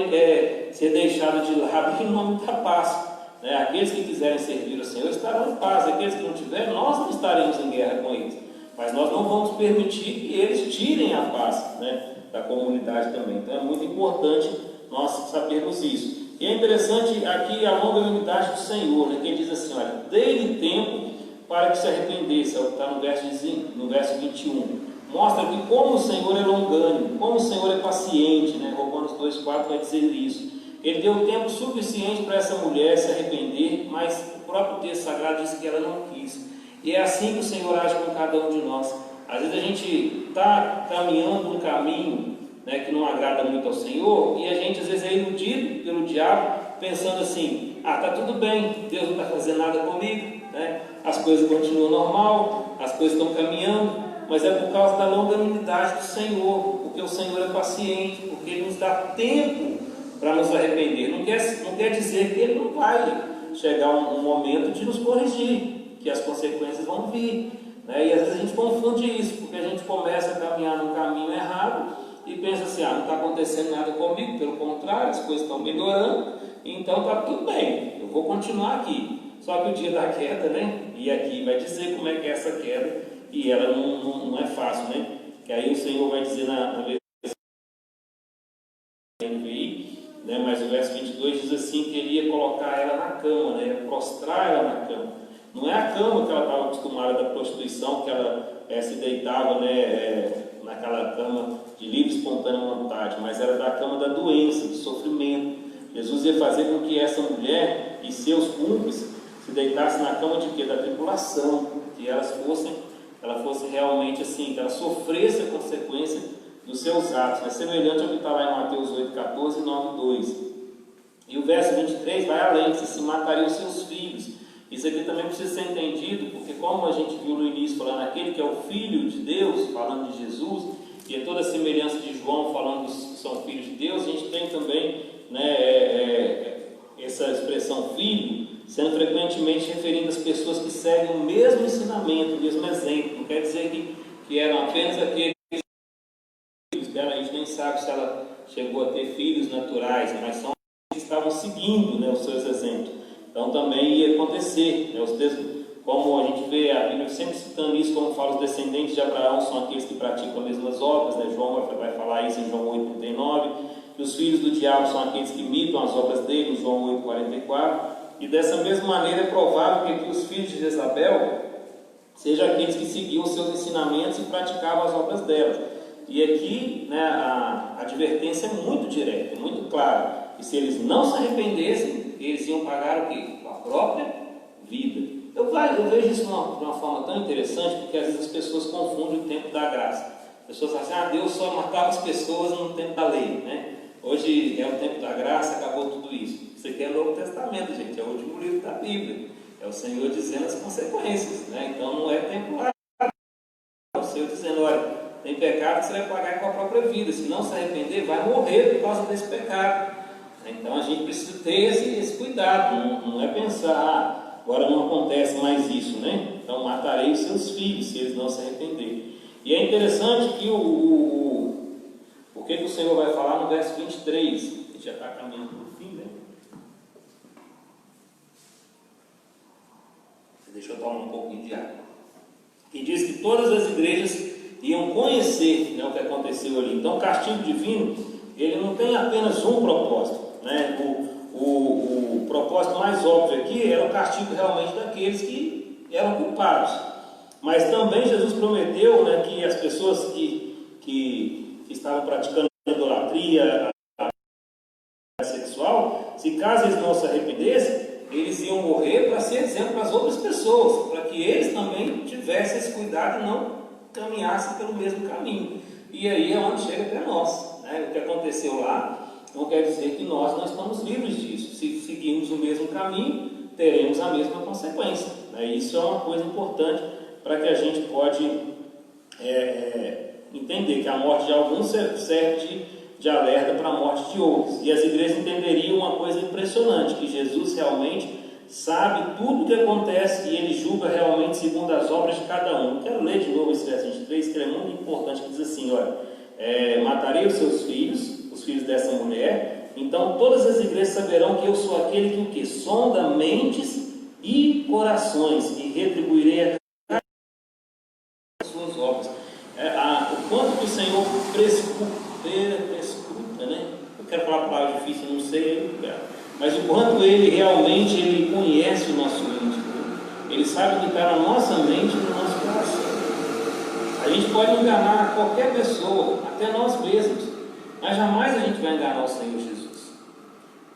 ser deixada de lado em nome da paz, né? Aqueles que quiserem servir o Senhor estarão em paz, aqueles que não tiverem, nós não estaremos em guerra com eles, mas nós não vamos permitir que eles tirem a paz, né, da comunidade também. Então é muito importante nós sabermos isso. E é interessante aqui a longanimidade do Senhor, né, que diz assim: olha, dê-lhe tempo para que se arrependesse, está no verso 21. Mostra que como o Senhor é longânimo, como o Senhor é paciente, né? Romanos 2,4 vai dizer isso. Ele deu tempo suficiente para essa mulher se arrepender, mas o próprio texto sagrado diz que ela não quis. E é assim que o Senhor age com cada um de nós. Às vezes a gente está caminhando um caminho, né, que não agrada muito ao Senhor, e a gente às vezes é iludido pelo diabo, pensando assim: está tudo bem, Deus não está fazendo nada comigo, né? As coisas continuam normal, as coisas estão caminhando. Mas é por causa da longanimidade do Senhor, porque o Senhor é paciente, porque Ele nos dá tempo para nos arrepender. Não quer dizer que Ele não vai chegar um momento de nos corrigir, que as consequências vão vir, né? E às vezes a gente confunde isso, porque a gente começa a caminhar no caminho errado e pensa assim: não está acontecendo nada comigo, pelo contrário, as coisas estão melhorando, então está tudo bem, eu vou continuar aqui. Só que o dia da queda, né? E aqui vai dizer como é que é essa queda. E ela não é fácil, né? Que aí o Senhor vai dizer na versão, né? Mas o verso 22 diz assim, que Ele ia colocar ela na cama, né? Ia prostrar ela na cama. Não é a cama que ela estava acostumada da prostituição, que ela se deitava, né? aquela cama de livre e espontânea vontade, mas era da cama da doença, do sofrimento. Jesus ia fazer com que essa mulher e seus cúmplices se deitassem na cama de quê? Da tribulação, que ela fosse realmente assim, que ela sofresse a consequência dos seus atos. É semelhante ao que está lá em Mateus 8,14 e 9,2. E o verso 23 vai além, que se matariam os seus filhos. Isso aqui também precisa ser entendido, porque como a gente viu no início, falando aquele que é o Filho de Deus, falando de Jesus, e é toda a semelhança de João falando que são filhos de Deus, a gente tem também, né, essa expressão filho, sendo frequentemente referindo às pessoas que seguem o mesmo ensinamento, o mesmo exemplo. Não quer dizer que eram apenas aqueles filhos dela, a gente nem sabe se ela chegou a ter filhos naturais, mas são que estavam seguindo, né, os seus exemplos. Então também ia acontecer, né, os textos, como a gente vê a Bíblia sempre citando isso, como fala, os descendentes de Abraão são aqueles que praticam as mesmas obras, né? João vai falar isso em João 8,39, que os filhos do diabo são aqueles que imitam as obras dele, em João 8,44, e dessa mesma maneira é provável que os filhos de Jezabel sejam aqueles que seguiam os seus ensinamentos e praticavam as obras delas. E aqui, né, a advertência é muito direta, muito clara, que se eles não se arrependessem, eles iam pagar o quê? A própria vida. Eu vejo isso de uma forma tão interessante, porque às vezes as pessoas confundem o tempo da graça. As pessoas falam assim, Deus só matava as pessoas no tempo da lei, né? Hoje é o tempo da graça, acabou tudo isso. Isso aqui é o Novo Testamento, gente, é o último livro da Bíblia. É o Senhor dizendo as consequências, né? Então não é temporário. É o Senhor dizendo, olha, tem pecado que você vai pagar com a própria vida. Se não se arrepender, vai morrer por causa desse pecado. Então a gente precisa ter esse cuidado, não é pensar, agora não acontece mais isso, né? Então matarei os seus filhos se eles não se arrependerem. E é interessante que o que o Senhor vai falar no verso 23, a gente já está caminhando para o fim, né? Deixa eu tomar um pouquinho de água. E diz que todas as igrejas iam conhecer, né, o que aconteceu ali. Então o castigo divino, ele não tem apenas um propósito, né? O propósito mais óbvio aqui era o castigo realmente daqueles que eram culpados. Mas também Jesus prometeu, né, que as pessoas que estavam praticando idolatria sexual, se caso eles não se arrependessem, eles iam morrer para ser exemplo para as outras pessoas, para que eles também tivessem esse cuidado e não caminhassem pelo mesmo caminho. E aí é onde chega até nós, né? O que aconteceu lá não quer dizer que nós não estamos livres disso. Se seguirmos o mesmo caminho, teremos a mesma consequência, né? Isso é uma coisa importante para que a gente pode entender que a morte de alguns serve de alerta para a morte de outros. E as igrejas entenderiam uma coisa impressionante, que Jesus realmente sabe tudo o que acontece e ele julga realmente segundo as obras de cada um. Eu quero ler de novo esse verso 23, que é muito importante, que diz assim, olha, matarei os seus filhos, os filhos dessa mulher, então todas as igrejas saberão que eu sou aquele que o quê? Sonda mentes e corações, e retribuirei a cada as suas obras. O quanto que o Senhor prescruta, né? Eu quero falar a palavra difícil, não sei, mas o quanto ele realmente conhece o nosso íntimo, ele sabe o que está na nossa mente e no nosso coração. A gente pode enganar qualquer pessoa, até nós mesmos, mas jamais a gente vai enganar o Senhor Jesus.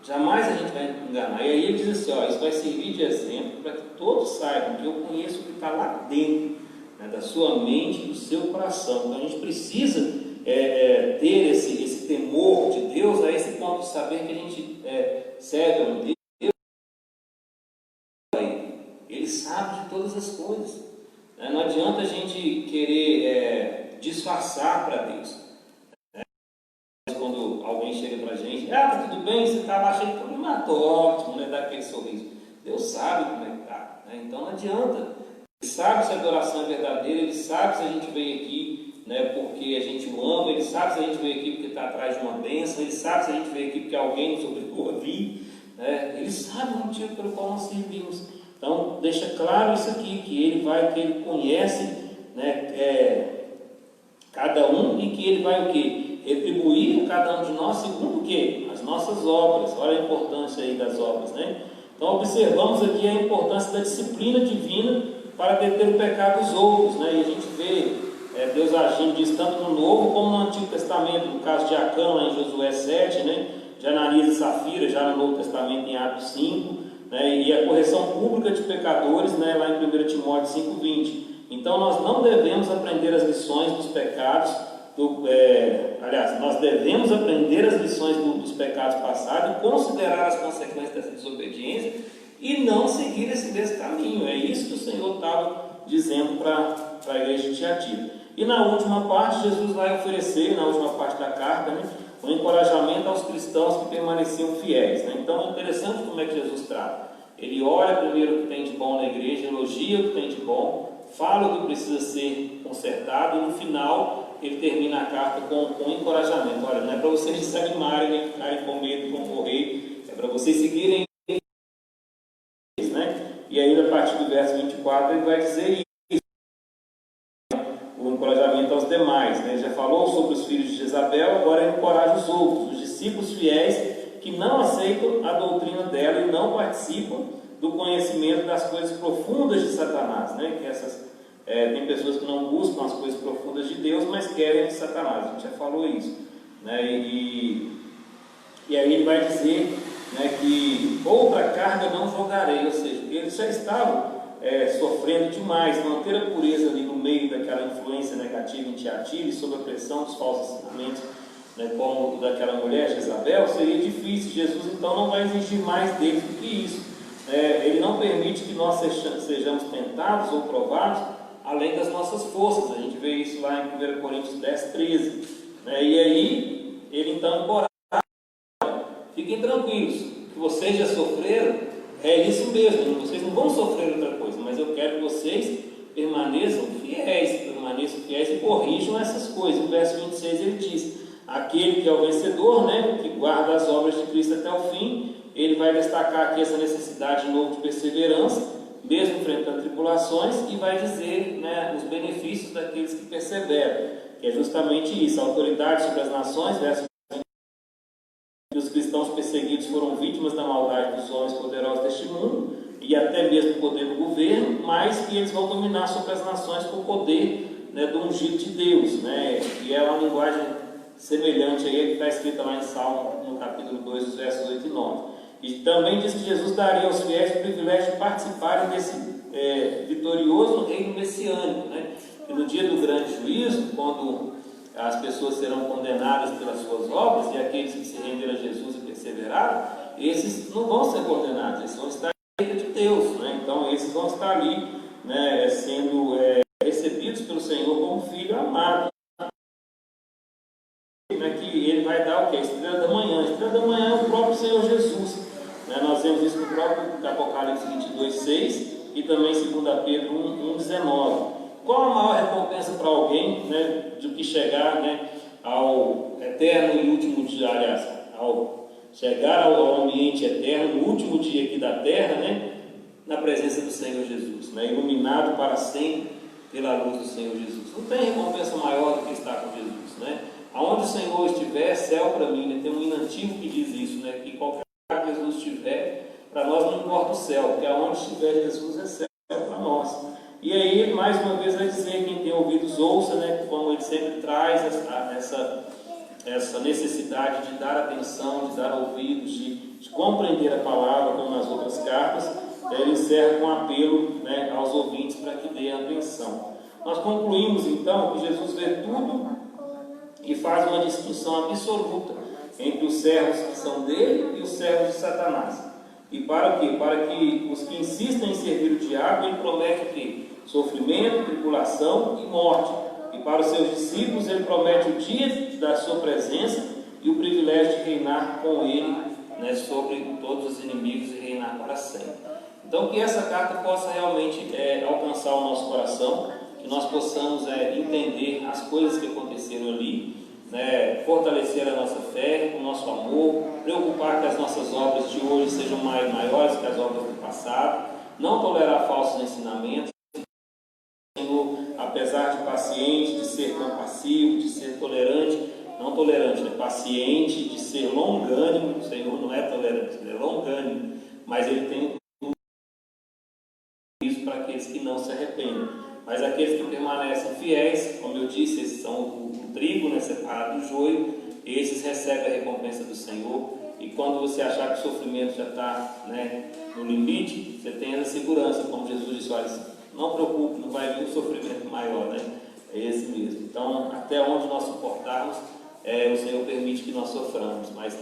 Jamais a gente vai enganar. E aí ele diz assim, isso vai servir de exemplo para que todos saibam que eu conheço o que está lá dentro, né, da sua mente e do seu coração. Então a gente precisa ter esse temor de Deus a esse ponto de saber que a gente serve a Deus. Ele sabe de todas as coisas. Não adianta a gente querer disfarçar para Deus. Quando alguém chega para a gente, tá tudo bem, você está lá cheio de problema, tô ótimo, né? Dá aquele sorriso. Deus sabe como é que está, né? Então não adianta. Ele sabe se a adoração é verdadeira, ele sabe se a gente veio aqui, né, porque a gente o ama, ele sabe se a gente veio aqui porque está atrás de uma bênção, ele sabe se a gente veio aqui porque alguém nos obrigou a vir, né? Ele sabe o motivo pelo qual nós servimos. Então deixa claro isso aqui, que ele conhece, né, cada um, e que ele vai o quê? Retribuir cada um de nós segundo o quê? As nossas obras. Olha a importância aí das obras, né? Então observamos aqui a importância da disciplina divina para deter o pecado dos outros, né? E a gente vê Deus agindo disso tanto no Novo como no Antigo Testamento, no caso de Acã, lá em Josué 7, né? De Ananias e Safira, já no Novo Testamento, em Atos 5, né? E a correção pública de pecadores, né? Lá em 1 Timóteo 5:20. Então nós não devemos aprender as lições dos pecados, nós devemos aprender as lições dos pecados passados e considerar as consequências dessa desobediência e não seguir esse caminho. É isso que o Senhor estava dizendo para a igreja de Tiatira. E na última parte, Jesus vai oferecer, na última parte da carta, né, um encorajamento aos cristãos que permaneciam fiéis. Né? Então é interessante como é que Jesus trata. Ele olha primeiro o que tem de bom na igreja, elogia o que tem de bom, fala o que precisa ser consertado, e no final ele termina a carta com encorajamento. Olha, não é para vocês desanimarem, nem ficarem com medo de morrer, é para vocês seguirem, né? E aí, a partir do verso 24, ele vai dizer isso, o encorajamento aos demais, né? Ele já falou sobre os filhos de Jezabel, agora ele encoraja os outros, os discípulos fiéis que não aceitam a doutrina dela e não participam do conhecimento das coisas profundas de Satanás, né? Que tem pessoas que não buscam as coisas profundas de Deus, mas querem de Satanás. A gente já falou isso, né? E aí ele vai dizer, né, que outra carga não jogarei, ou seja, eles já estavam sofrendo demais. Manter a pureza ali no meio daquela influência negativa em Tiatira e sob a pressão dos falsos ensinamentos, né, como o daquela mulher, Jezabel, seria difícil. Jesus então não vai exigir mais deles do que isso. Ele não permite que nós sejamos tentados ou provados além das nossas forças. A gente vê isso lá em 1 Coríntios 10:13. E aí, ele então encoraja: fiquem tranquilos, que vocês já sofreram, é isso mesmo, vocês não vão sofrer outra coisa, mas eu quero que vocês permaneçam fiéis e corrijam essas coisas. No verso 26 ele diz: aquele que é o vencedor, né, que guarda as obras de Cristo até o fim. Ele vai destacar aqui essa necessidade de novo de perseverança, mesmo enfrentando tribulações, e vai dizer, né, os benefícios daqueles que perseveram, que é justamente isso: a autoridade sobre as nações, verso 20, que os cristãos perseguidos foram vítimas da maldade dos homens poderosos deste mundo, e até mesmo o poder do governo, mas que eles vão dominar sobre as nações com o poder, né, do ungido de Deus, né? E é uma linguagem semelhante aí que está escrita lá em Salmo, no capítulo 2, os versos 8 e 9. E também diz que Jesus daria aos fiéis o privilégio de participarem desse vitorioso reino messiânico, né? E no dia do grande juízo, quando as pessoas serão condenadas pelas suas obras, e aqueles que se renderam a Jesus e perseveraram, esses não vão ser condenados, eles vão estar na direita de Deus, né? Então esses vão estar ali, né, sendo recebidos pelo Senhor como filho amado. Que ele vai dar o que? A estrela da manhã. A estrela da manhã é o próprio Senhor Jesus, né? Nós vemos isso no próprio Apocalipse 22:6 e também 2 Pedro 1:19. Qual a maior recompensa para alguém, né, do que chegar, né, ao eterno e último dia, aliás, ao chegar ao ambiente eterno, no último dia aqui da terra, né, na presença do Senhor Jesus, né, iluminado para sempre pela luz do Senhor Jesus? Não tem recompensa maior do que estar com Jesus, né? Aonde o Senhor estiver, é céu para mim, né? Tem um hino antigo que diz isso, né? Que qualquer lugar que Jesus estiver, para nós não importa o céu, porque aonde estiver Jesus é céu para nós. E aí, mais uma vez, vai dizer: quem tem ouvidos ouça, né? Como ele sempre traz essa necessidade de dar atenção, de dar ouvidos, de compreender a palavra, como nas outras cartas. Ele encerra com um apelo, né, aos ouvintes para que deem atenção. Nós concluímos então que Jesus vê tudo e faz uma distinção absoluta entre os servos que são dele e os servos de Satanás. E para o quê? Para que os que insistem em servir o diabo, ele promete o quê? Sofrimento, tribulação e morte. E para os seus discípulos, ele promete o dia da sua presença e o privilégio de reinar com ele, né, sobre todos os inimigos e reinar para sempre. Então, que essa carta possa realmente alcançar o nosso coração, que nós possamos entender as coisas que aconteceram ali, né, fortalecer a nossa fé, o nosso amor, preocupar que as nossas obras de hoje sejam maiores que as obras do passado, não tolerar falsos ensinamentos, Senhor, apesar de paciente, de ser compassivo, de ser tolerante, não tolerante, né, paciente, de ser longânimo. O Senhor não é tolerante, ele é longânimo, mas ele tem isso para aqueles que não se arrependem. Mas aqueles que permanecem fiéis, como eu disse, esses são o trigo, né, separado do joio, esses recebem a recompensa do Senhor. E quando você achar que o sofrimento já está, né, no limite, você tem essa segurança, como Jesus disse, olha, não preocupe, não vai vir um sofrimento maior, né? É esse mesmo. Então, até onde nós suportarmos, o Senhor permite que nós soframos, mas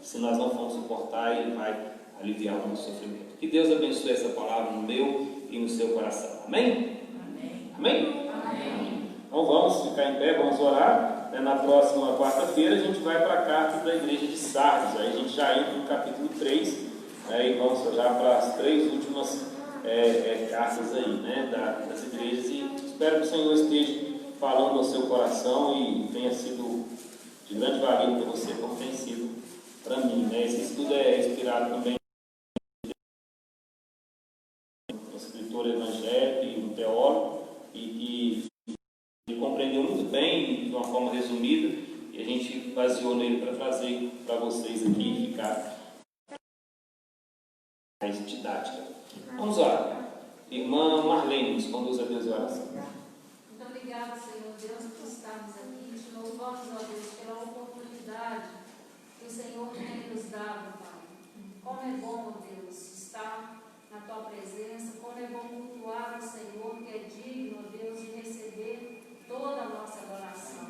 se nós não formos suportar, Ele vai aliviar o nosso sofrimento. Que Deus abençoe essa palavra no meu e no seu coração. Amém? Amém? Amém. Então vamos ficar em pé, vamos orar. Na próxima quarta-feira a gente vai para a carta da igreja de Sardes. Aí a gente já entra no capítulo 3, e vamos já para as 3 últimas cartas aí, né, das igrejas. E espero que o Senhor esteja falando ao seu coração e tenha sido de grande valia para você, como tem sido para mim, né? Esse estudo é inspirado também um escritor evangélico e um teólogo, e ele compreendeu muito bem, de uma forma resumida, e a gente baseou nele para trazer para vocês aqui e ficar mais didática. Vamos lá. Irmã Marlene, nos conduz a Deus e a oração. Muito obrigada, Senhor Deus, por estarmos aqui. Te louvamos, ó Deus, pela oportunidade que o Senhor tem nos dado, Pai. Como é bom, ó Deus, estar na Tua presença. Como é bom cultuar ao Senhor, que é digno, ó Deus, de receber toda a nossa adoração.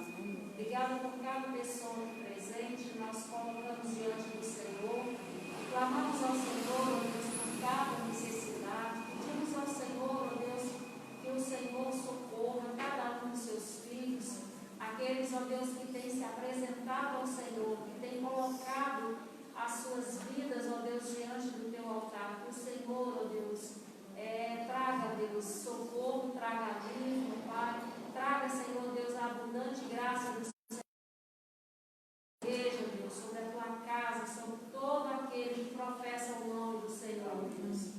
Obrigada por cada pessoa aqui presente. Nós colocamos diante do Senhor. Clamamos ao Senhor, ó Deus, por cada necessidade. Pedimos ao Senhor, ó Deus, que o Senhor socorra cada um dos seus filhos, aqueles, ó Deus, que têm se apresentado ao Senhor, que têm colocado as suas vidas, ó Deus, diante do Teu altar. Que o Senhor, ó Deus, traga, Deus, socorro, traga alívio, Pai. Traga, Senhor Deus, a abundante graça do Senhor. Veja, Deus, sobre a Tua casa, sobre todo aquele que professa o nome do Senhor, Deus.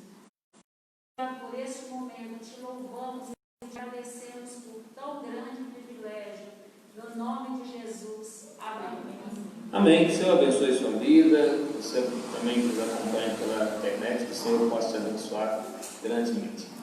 Por este momento, te louvamos e te agradecemos por tão grande privilégio. No nome de Jesus. Amém. Amém. Que o Senhor abençoe sua vida. Você também que nos acompanha pela internet, que o Senhor possa te abençoar grandemente.